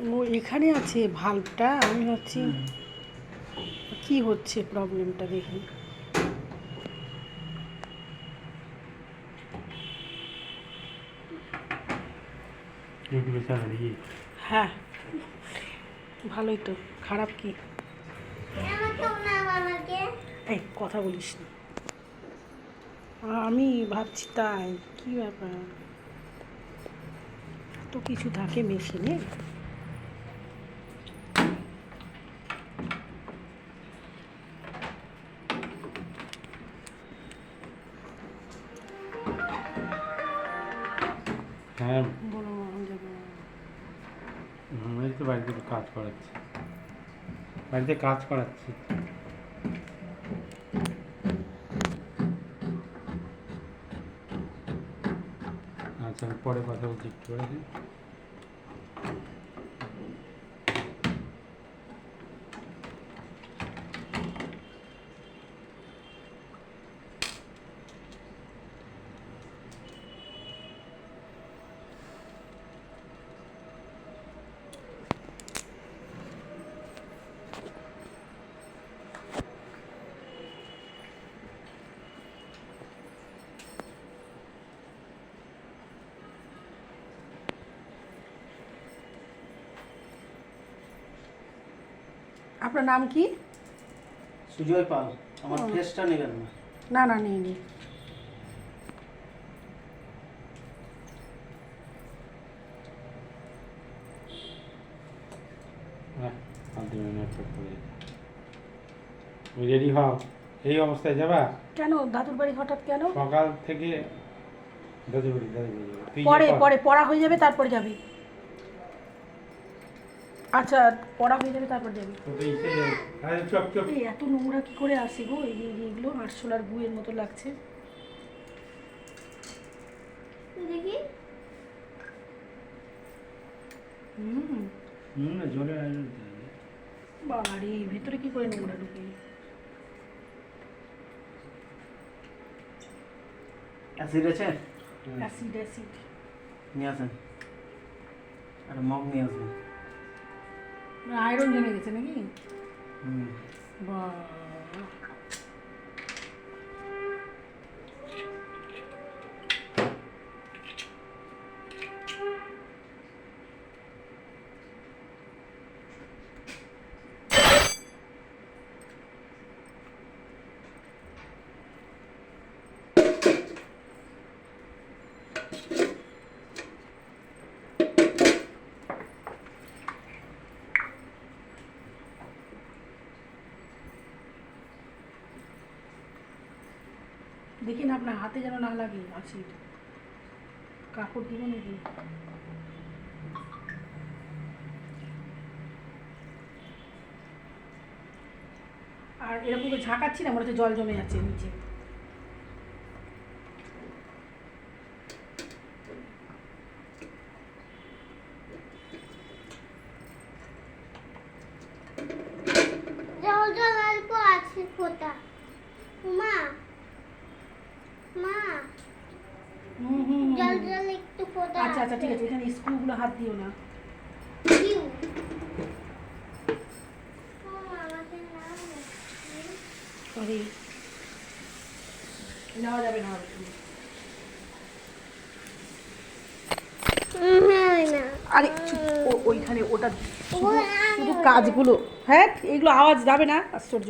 ও এখানে আছে ভাল্বটা, আমি ভাবছি কি হচ্ছে প্রবলেমটা দেখি। হ্যাঁ ভালোই তো, খারাপ কি? এই কথা বলিস না, আমি ভাবছি তাই। কি ব্যাপার, তো কিছু থাকে মেশিনে। হ্যাঁ বলো যাবো। এই তো বাড়িতে কাজ করাচ্ছি, বাড়িতে কাজ করাচ্ছি। আচ্ছা আমি পরে কথা বলছি একটু পরে। আপনার নাম কি? সুজয় পাল। আমার ফেসটা নেবেন না? না না নেই নেই। রেডি হও, এই অবস্থায় যাবা কেন দাদুর বাড়ি হঠাৎ কেন? সকাল থেকে? দাদুর বাড়ি পরে পরে পড়া হয়ে যাবে তারপরে যাবি। আচ্ছা পড়া হয়ে যাবে তারপর যাবি। এই এত নোংরা কি করে আসে গো, এই যে এগুলো আরশোলার গুয়ের মতো লাগছে। দেখি জোরে বাড়ি ভেতরে কি করে নোংরা ঢুকে? অ্যাসিড আছে? অ্যাসিড অ্যাসিড নিয়ে আসেন, আর মগ নিয়ে আসবেন। আয়রন জমে গেছে নাকি? বা দেখি না আপনার হাতে যেন না লাগে অ্যাসিড। কাপড় দিব নাকি? আর এরকম করে ঝাঁকাচ্ছি না, মনে হচ্ছে জল জমে যাচ্ছে নিচে। জল জল অল্প আছে ফোঁটা। মা মা জল জল একটু ফোঁটা। আচ্ছা আচ্ছা ঠিক আছে, এখানে স্ক্রুগুলো হাত দিও না। দিও। ও আমাকে নাও। সরি, নেওয়া যাবে না। না আরে ওইখানে ওটা শুধু শুধু কাজগুলো, হ্যাঁ এগুলো আওয়াজ যাবে না, আশ্চর্য।